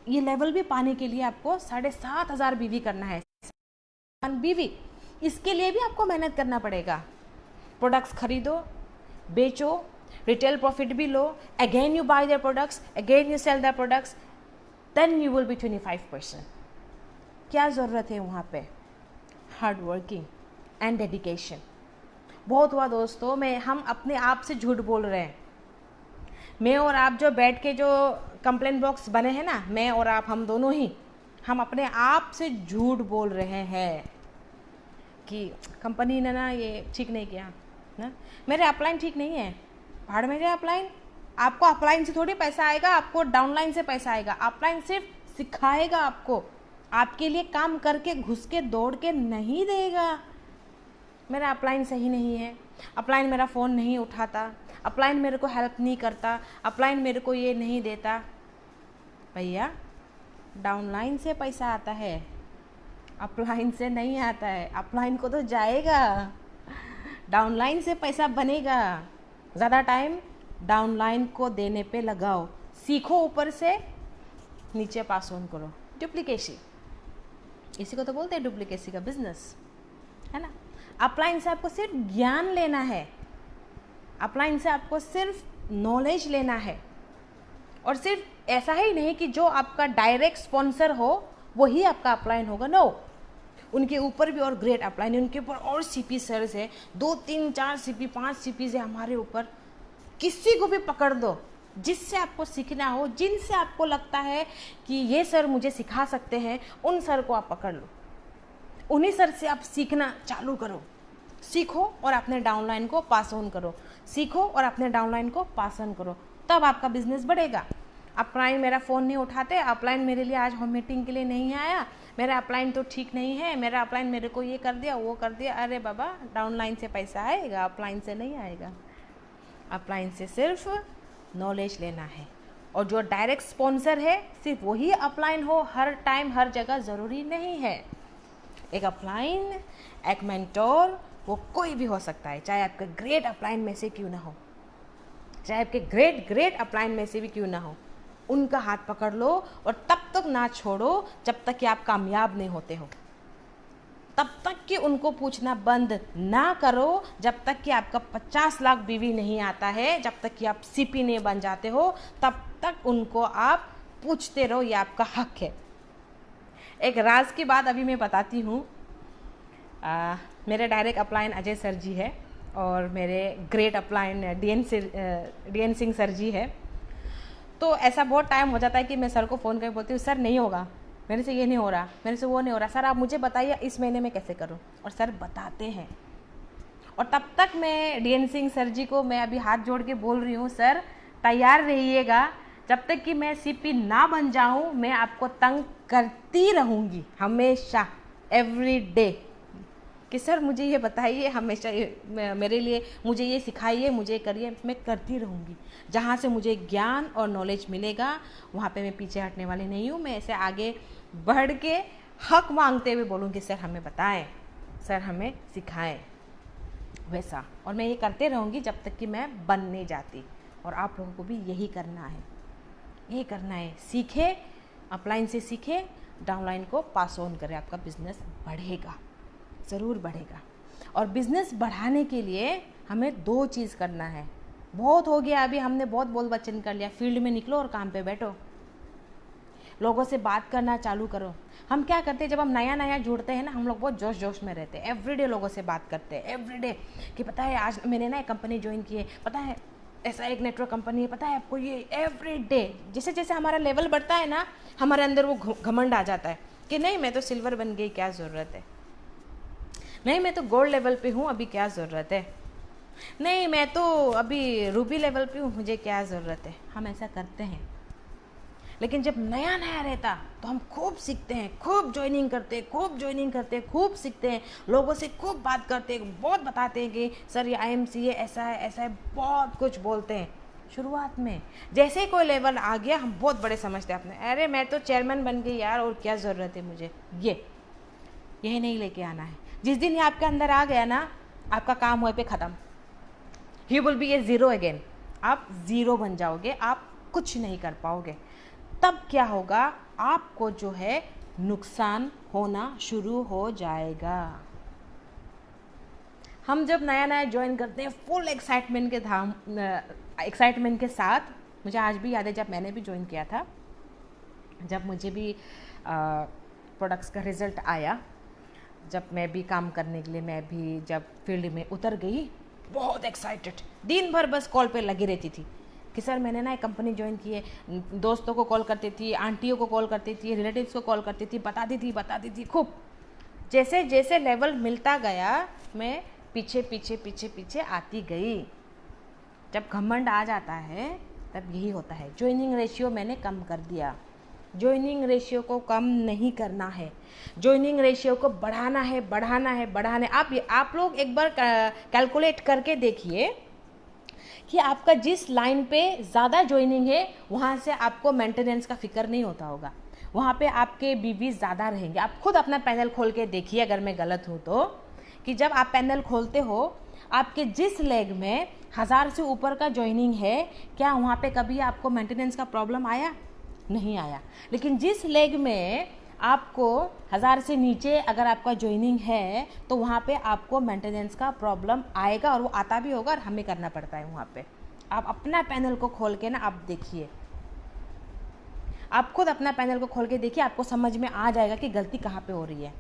ये लेवल भी पाने के लिए आपको 7,500 बीवी करना है, बीवी। इसके लिए भी आपको मेहनत करना पड़ेगा। प्रोडक्ट्स खरीदो, बेचो, रिटेल प्रॉफिट भी लो, again you buy their products, again you sell their products, then you will be 25%। क्या ज़रूरत है वहाँ पे? Hard working and dedication. बहुत हुआ दोस्तों, हम अपने आप से झूठ बोल रहे हैं। मैं और आप जो बैठ के जो कंप्लेंट बॉक्स बने हैं ना, मैं और आप, हम दोनों ही, हम अपने आप से झूठ बोल रहे हैं कि कंपनी ने ना ये ठीक नहीं किया ना, मेरे अपलाइन ठीक नहीं है, भाड़ मेरे अपलाइन। आपको अपलाइन से थोड़ी पैसा आएगा, आपको डाउनलाइन से पैसा आएगा। अपलाइन सिर्फ सिखाएगा आपको, आपके लिए काम करके घुस के दौड़ के नहीं देगा। मेरा अपलाइन सही नहीं है, अपलाइन मेरा फ़ोन नहीं उठाता, अपलाइन मेरे को हेल्प नहीं करता, अपलाइन मेरे को ये नहीं देता। भैया डाउनलाइन से पैसा आता है, अपलाइन से नहीं आता है। अपलाइन को तो जाएगा, डाउनलाइन से पैसा बनेगा। ज़्यादा टाइम डाउनलाइन को देने पे लगाओ, सीखो, ऊपर से नीचे पास ऑन करो। डुप्लीकेसी, इसी को तो बोलते हैं डुप्लीकेसी का बिजनेस, है ना। अपलाइन से आपको सिर्फ ज्ञान लेना है, अपलाइन से आपको सिर्फ नॉलेज लेना है। और सिर्फ ऐसा ही नहीं कि जो आपका डायरेक्ट स्पॉन्सर हो वही आपका अपलाइन होगा, नो। उनके ऊपर भी और ग्रेट अपलाइन है, उनके ऊपर और सीपी सर्स है, 2, 3, 4 सीपी, 5 सीपीज है हमारे ऊपर। किसी को भी पकड़ दो जिससे आपको सीखना हो, जिनसे आपको लगता है कि ये सर मुझे सिखा सकते हैं, उन सर को आप पकड़ लो, उन्हीं सर से आप सीखना चालू करो। सीखो और अपने डाउनलाइन को पास ऑन करो, सीखो और अपने डाउनलाइन को पास ऑन करो। तब आपका बिजनेस बढ़ेगा। अपलाइन मेरा फ़ोन नहीं उठाते, अपलाइन मेरे लिए आज होम मीटिंग के लिए नहीं आया, मेरा अपलाइन तो ठीक नहीं है, मेरा अपलाइन मेरे को ये कर दिया वो कर दिया। अरे बाबा, डाउनलाइन से पैसा आएगा, अपलाइन से नहीं आएगा। अपलाइन से सिर्फ नॉलेज लेना है। और जो डायरेक्ट स्पॉन्सर है सिर्फ वही अपलाइन हो, हर टाइम हर जगह ज़रूरी नहीं है। एक अपलाइन, एक मेंटोर, वो कोई भी हो सकता है, चाहे आपके ग्रेट अपलाइन में से क्यों ना हो, चाहे आपके ग्रेट अपलाइन में से भी क्यों ना हो। उनका हाथ पकड़ लो और तब तक ना छोड़ो जब तक कि आप कामयाब नहीं होते हो, तब तक कि उनको पूछना बंद ना करो जब तक कि आपका 50 लाख बीवी नहीं आता है, जब तक कि आप सीपी नहीं बन जाते हो, तब तक उनको आप पूछते रहो, ये आपका हक है। एक राज की बात अभी मैं बताती हूँ। मेरे direct upline Ajay sir ji है और मेरे great upline DN Singh sir ji है। तो ऐसा बहुत टाइम हो जाता है कि मैं सर को फ़ोन करके बोलती हूँ, सर नहीं होगा, मेरे से ये नहीं हो रहा, मेरे से वो नहीं हो रहा, सर आप मुझे बताइए इस महीने में कैसे करूँ। और सर बताते हैं। और तब तक मैं डीएन सिंह सर जी को मैं अभी हाथ जोड़ के बोल रही हूँ, सर तैयार रहिएगा, जब तक कि मैं सीपी ना बन जाऊँ मैं आपको तंग करती रहूँगी हमेशा, एवरी डे, कि सर मुझे ये बताइए, हमेशा मेरे लिए मुझे ये सिखाइए, मुझे करिए, मैं करती रहूँगी। जहाँ से मुझे ज्ञान और नॉलेज मिलेगा वहाँ पे मैं पीछे हटने वाली नहीं हूँ। मैं ऐसे आगे बढ़ के हक मांगते हुए बोलूँगी, सर हमें बताएं, सर हमें सिखाएं, वैसा। और मैं ये करते रहूँगी जब तक कि मैं बन नहीं जाती। और आप लोगों को भी यही करना है, यही करना है। सीखे, अपलाइन से सीखे, डाउनलाइन को पास ऑन करें, आपका बिजनेस बढ़ेगा, ज़रूर बढ़ेगा। और बिज़नेस बढ़ाने के लिए हमें 2 चीज़ करना है। बहुत हो गया, अभी हमने बहुत बोल वचन कर लिया, फील्ड में निकलो और काम पे बैठो, लोगों से बात करना चालू करो। हम क्या करते हैं, जब हम नया नया जुड़ते हैं ना, हम लोग बहुत जोश जोश में रहते हैं, एवरीडे लोगों से बात करते हैं, एवरीडे कि पता है आज मैंने ना एक कंपनी ज्वाइन की है, पता है ऐसा एक नेटवर्क कंपनी है, पता है आपको ये, एवरीडे। जैसे जैसे हमारा लेवल बढ़ता है ना, हमारे अंदर वो घमंड आ जाता है कि नहीं मैं तो सिल्वर बन गई, क्या ज़रूरत है, नहीं मैं तो गोल्ड लेवल पे हूँ, अभी क्या ज़रूरत है, नहीं मैं तो अभी रूबी लेवल पे हूँ, मुझे क्या ज़रूरत है। हम ऐसा करते हैं। लेकिन जब नया नया रहता तो हम खूब सीखते हैं, खूब ज्वाइनिंग करते हैं, खूब सीखते हैं, लोगों से खूब बात करते हैं, बहुत बताते हैं कि सर ये IMC है, ऐसा है, बहुत कुछ बोलते हैं। शुरुआत में जैसे ही कोई लेवल आ गया हम बहुत बड़े समझते हैं अपने, अरे मैं तो चेयरमैन बन गई यार, और क्या ज़रूरत है मुझे, ये नहीं लेके आना है। जिस दिन ये आपके अंदर आ गया ना, आपका काम हुए पे ख़त्म, you will B A zero again. आप ज़ीरो बन जाओगे, आप कुछ नहीं कर पाओगे। तब क्या होगा, आपको जो है नुकसान होना शुरू हो जाएगा। हम जब नया नया ज्वाइन करते हैं फुल एक्साइटमेंट के साथ, मुझे आज भी याद है जब मैंने भी ज्वाइन किया था, जब मुझे भी प्रोडक्ट्स का रिज़ल्ट आया, जब मैं भी काम करने के लिए मैं भी जब फील्ड में उतर गई, बहुत एक्साइटेड, दिन भर बस कॉल पे लगी रहती थी कि सर मैंने ना एक कंपनी ज्वाइन की है। दोस्तों को कॉल करती थी, आंटियों को कॉल करती थी, रिलेटिव्स को कॉल करती थी, बताती थी खूब। जैसे जैसे लेवल मिलता गया मैं पीछे आती गई। जब घमंड आ जाता है तब यही होता है। ज्वाइनिंग रेशियो मैंने कम कर दिया। ज्वाइनिंग रेशियो को कम नहीं करना है, ज्वाइनिंग रेशियो को बढ़ाना है। आप लोग एक बार कैलकुलेट करके देखिए कि आपका जिस लाइन पे ज़्यादा ज्वाइनिंग है वहाँ से आपको मेंटेनेंस का फिक्र नहीं होता होगा, वहाँ पे आपके बीवी ज़्यादा रहेंगे। आप खुद अपना पैनल खोल के देखिए, अगर मैं गलत हूँ तो, कि जब आप पैनल खोलते हो आपके जिस लेग में 1000 से ऊपर का ज्वाइनिंग है, क्या वहाँ पे कभी आपको मेंटेनेंस का प्रॉब्लम आया? नहीं आया। लेकिन जिस लेग में आपको 1000 से नीचे अगर आपका ज्वाइनिंग है तो वहाँ पे आपको मेंटेनेंस का प्रॉब्लम आएगा, और वो आता भी होगा और हमें करना पड़ता है वहाँ पे। आप अपना पैनल को खोल के ना आप देखिए, आप खुद अपना पैनल को खोल के देखिए, आपको समझ में आ जाएगा कि गलती कहाँ पे हो रही है।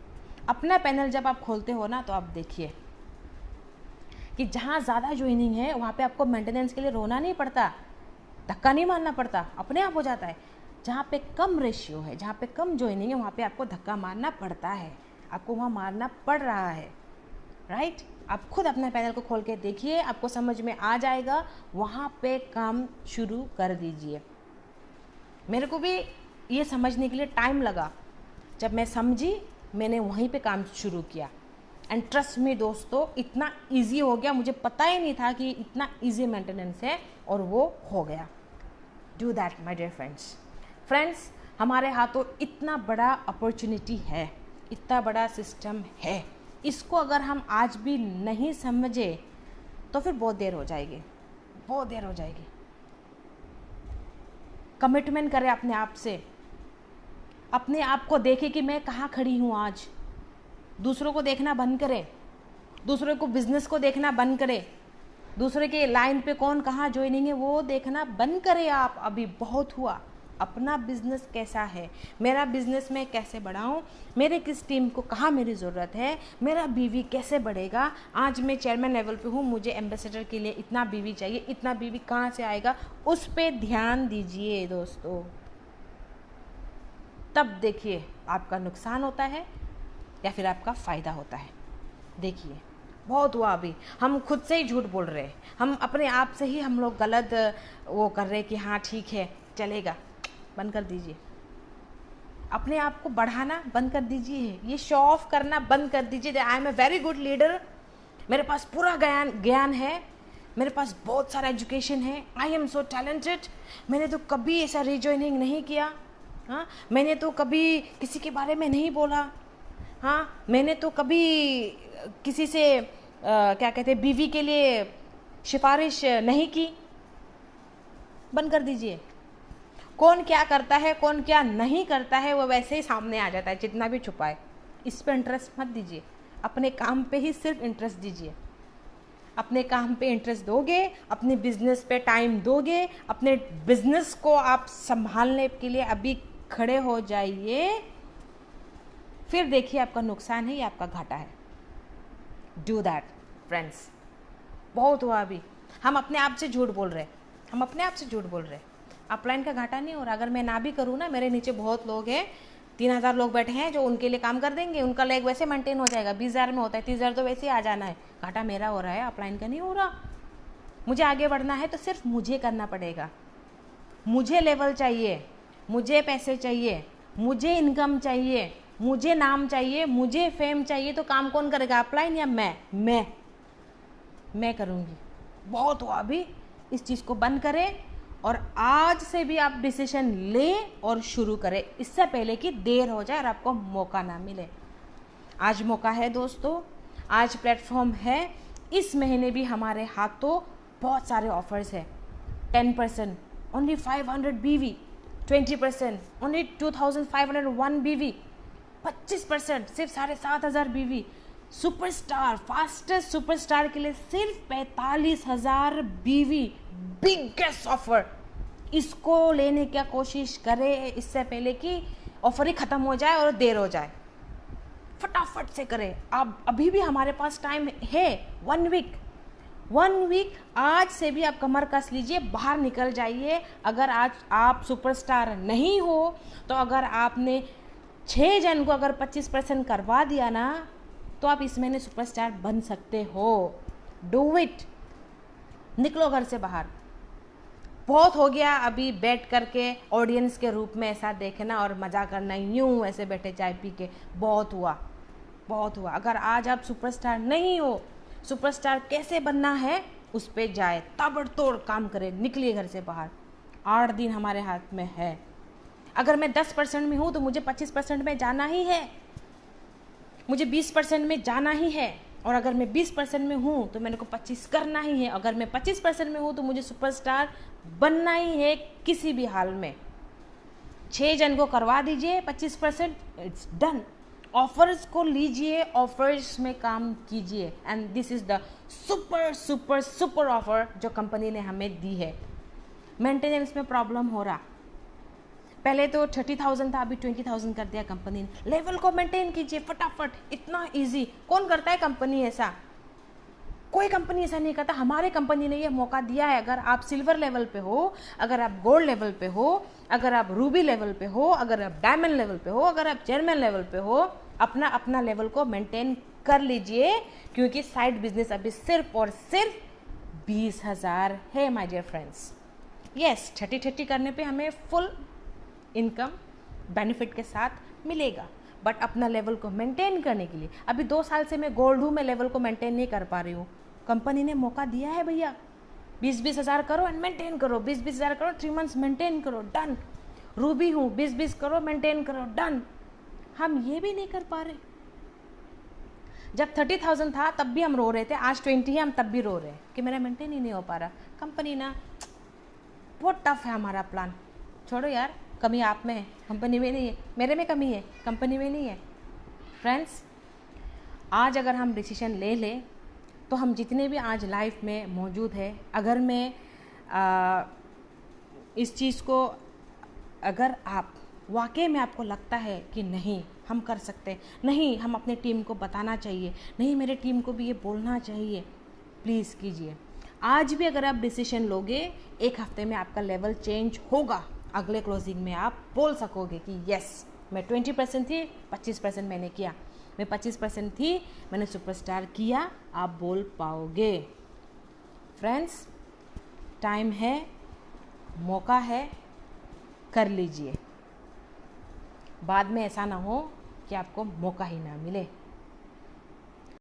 अपना पैनल जब आप खोलते हो ना तो आप देखिए कि जहाँ ज़्यादा ज्वाइनिंग है वहाँ पे आपको मेंटेनेंस के लिए रोना नहीं पड़ता, धक्का नहीं मारना पड़ता, अपने आप हो जाता है। जहाँ पे कम रेशियो है, जहाँ पे कम ज्वाइनिंग है, वहाँ पे आपको धक्का मारना पड़ता है, आपको वहाँ मारना पड़ रहा है, राइट। आप खुद अपने पैनल को खोल के देखिए, आपको समझ में आ जाएगा, वहाँ पे काम शुरू कर दीजिए। मेरे को भी ये समझने के लिए टाइम लगा, जब मैं समझी मैंने वहीं पे काम शुरू किया। एंड ट्रस्ट मी दोस्तों, इतना इजी हो गया, मुझे पता ही नहीं था कि इतना इजी मेंटेनेंस है, और वो हो गया। Do that my dear friends. हमारे हाथों इतना बड़ा अपॉर्चुनिटी है, इतना बड़ा सिस्टम है, इसको अगर हम आज भी नहीं समझे तो फिर बहुत देर हो जाएगी, बहुत देर हो जाएगी। कमिटमेंट करें अपने आप से, अपने आप को देखें कि मैं कहाँ खड़ी हूँ आज। दूसरों को देखना बंद करें, दूसरों को बिजनेस को देखना बंद करें, दूसरे के लाइन पे कौन कहाँ ज्वाइनिंग है वो देखना बंद करें। आप अभी बहुत हुआ, अपना बिजनेस कैसा है, मेरा बिजनेस मैं कैसे बढ़ाऊँ, मेरे किस टीम को कहाँ मेरी ज़रूरत है, मेरा बीवी कैसे बढ़ेगा। आज मैं चेयरमैन लेवल पे हूँ, मुझे एम्बेसडर के लिए इतना बीवी चाहिए, इतना बीवी कहाँ से आएगा, उस पर ध्यान दीजिए दोस्तों। तब देखिए आपका नुकसान होता है या फिर आपका फ़ायदा होता है। देखिए बहुत हुआ, अभी हम खुद से ही झूठ बोल रहे हैं, हम अपने आप से ही हम लोग गलत वो कर रहे हैं कि हाँ ठीक है चलेगा। बंद कर दीजिए, अपने आप को बढ़ाना बंद कर दीजिए, ये शो ऑफ करना बंद कर दीजिए। I am a very good leader, मेरे पास पूरा ज्ञान है, मेरे पास बहुत सारा एजुकेशन है, आई एम सो टैलेंटेड, मैंने तो कभी ऐसा रिजॉइनिंग नहीं किया, हाँ मैंने तो कभी किसी के बारे में नहीं बोला, हाँ मैंने तो कभी किसी से क्या कहते हैं बीवी के लिए सिफारिश नहीं की। बंद कर दीजिए। कौन क्या करता है कौन क्या नहीं करता है वो वैसे ही सामने आ जाता है, जितना भी छुपाए। इस पे इंटरेस्ट मत दीजिए, अपने काम पे ही सिर्फ इंटरेस्ट दीजिए। अपने काम पे इंटरेस्ट दोगे, अपने बिजनेस पे टाइम दोगे, अपने बिजनेस को आप संभालने के लिए अभी खड़े हो जाइए, फिर देखिए आपका नुकसान है या आपका घाटा है। Do that friends. बहुत हुआ, अभी हम अपने आप से झूठ बोल रहे हैं, हम अपने आप से झूठ बोल रहे हैं। अपलाइन का घाटा नहीं हो रहा। अगर मैं ना भी करूँ ना, मेरे नीचे बहुत लोग हैं, 3000 लोग बैठे हैं जो उनके लिए काम कर देंगे, उनका लेग वैसे मेंटेन हो जाएगा। 20,000 में होता है, 30,000 तो वैसे ही आ जाना है। घाटा मेरा हो रहा है, अपलाइन का नहीं हो रहा। मुझे आगे बढ़ना है तो सिर्फ मुझे करना पड़ेगा। मुझे लेवल चाहिए, मुझे पैसे चाहिए, मुझे इनकम चाहिए, मुझे नाम चाहिए, मुझे फेम चाहिए, तो काम कौन करेगा, अपलाइन या मैं करूँगी। बहुत हुआ, अभी इस चीज़ को बंद करें और आज से भी आप डिसीजन लें और शुरू करें, इससे पहले कि देर हो जाए और आपको मौका ना मिले। आज मौका है दोस्तों, आज प्लेटफॉर्म है। इस महीने भी हमारे हाथों बहुत सारे ऑफर्स हैं। 10% ओनली 500 BV, 20% ओनली 2501 BV, 25% सिर्फ 7,500 BV। सुपरस्टार, फास्टेस्ट सुपरस्टार के लिए सिर्फ 45,000 BV, बिगेस्ट ऑफर। इसको लेने की कोशिश करें इससे पहले कि ऑफर ही खत्म हो जाए और देर हो जाए। फटाफट से करें। अब अभी भी हमारे पास टाइम है, 1 वीक। आज से भी आप कमर कस लीजिए, बाहर निकल जाइए। अगर आज आप सुपरस्टार नहीं हो तो अगर आपने 6 जन को अगर 25% करवा दिया ना, तो आप इस महीने सुपरस्टार बन सकते हो। Do it. निकलो घर से बाहर। बहुत हो गया अभी बैठ करके ऑडियंस के रूप में ऐसा देखना और मजा करना, यूं ऐसे बैठे चाय पी के। बहुत हुआ। अगर आज आप सुपरस्टार नहीं हो, सुपरस्टार कैसे बनना है उस पर जाए, ताबड़तोड़ काम करें, निकलिए घर से बाहर। 8 दिन हमारे हाथ में है। अगर मैं 10% में हूँ तो मुझे 25% में जाना ही है, मुझे 20% में जाना ही है। और अगर मैं 20% में हूँ तो मेरे को 25 करना ही है। अगर मैं 25% में हूँ तो मुझे सुपरस्टार बनना ही है किसी भी हाल में। 6 जन को करवा दीजिए 25%, इट्स डन। ऑफर्स को लीजिए, ऑफर्स में काम कीजिए। And this is the super offer जो कंपनी ने हमें दी है। मेंटेनेंस में प्रॉब्लम हो रहा, पहले तो 30,000 था, अभी 20,000 कर दिया कंपनी ने। लेवल को मेंटेन कीजिए फटाफट, इतना इजी। कौन करता है कंपनी ऐसा? कोई कंपनी ऐसा नहीं करता। हमारे कंपनी ने ये मौका दिया है। अगर आप सिल्वर लेवल पे हो, अगर आप गोल्ड लेवल पे हो, अगर आप रूबी लेवल पे हो, अगर आप डायमंड लेवल पे हो, अगर आप चेयरमैन लेवल पे हो, अपना लेवल को मेंटेन कर लीजिए, क्योंकि साइड बिजनेस अभी सिर्फ और सिर्फ 20,000 है माय डियर फ्रेंड्स। यस, 30-30 करने पे हमें फुल इनकम बेनिफिट के साथ मिलेगा, बट अपना लेवल को मेंटेन करने के लिए अभी 2 साल से मैं गोल्ड हूँ, मैं लेवल को मेंटेन नहीं कर पा रही हूँ। कंपनी ने मौका दिया है भैया, 20-20 हज़ार करो एंड मेंटेन करो, 20-20 हज़ार करो, 3 मंथ्स मेंटेन करो, डन। रूबी हूँ, 20-20 करो, मेंटेन करो, डन। हम ये भी नहीं कर पा रहे। जब 30,000 था तब भी हम रो रहे थे, आज 20 है, हम तब भी रो रहे हैं कि मेरा मेंटेन ही नहीं हो पा रहा। कंपनी ना बहुत टफ है हमारा प्लान। छोड़ो यार, कमी आप में है, कंपनी में नहीं है। मेरे में कमी है, कंपनी में नहीं है। फ्रेंड्स, आज अगर हम डिसीजन ले लें तो हम जितने भी आज लाइफ में मौजूद है, अगर मैं इस चीज़ को, अगर आप वाकई में आपको लगता है कि नहीं हम कर सकते, नहीं हम अपने टीम को बताना चाहिए, नहीं मेरे टीम को भी ये बोलना चाहिए, प्लीज़ कीजिए। आज भी अगर आप डिसीजन लोगे, 1 हफ्ते में आपका लेवल चेंज होगा। अगले क्लोजिंग में आप बोल सकोगे कि यस, मैं 20% थी, 25% मैंने किया, मैं 25% थी, मैंने सुपरस्टार किया, आप बोल पाओगे। फ्रेंड्स, टाइम है, मौका है, कर लीजिए। बाद में ऐसा ना हो कि आपको मौका ही ना मिले।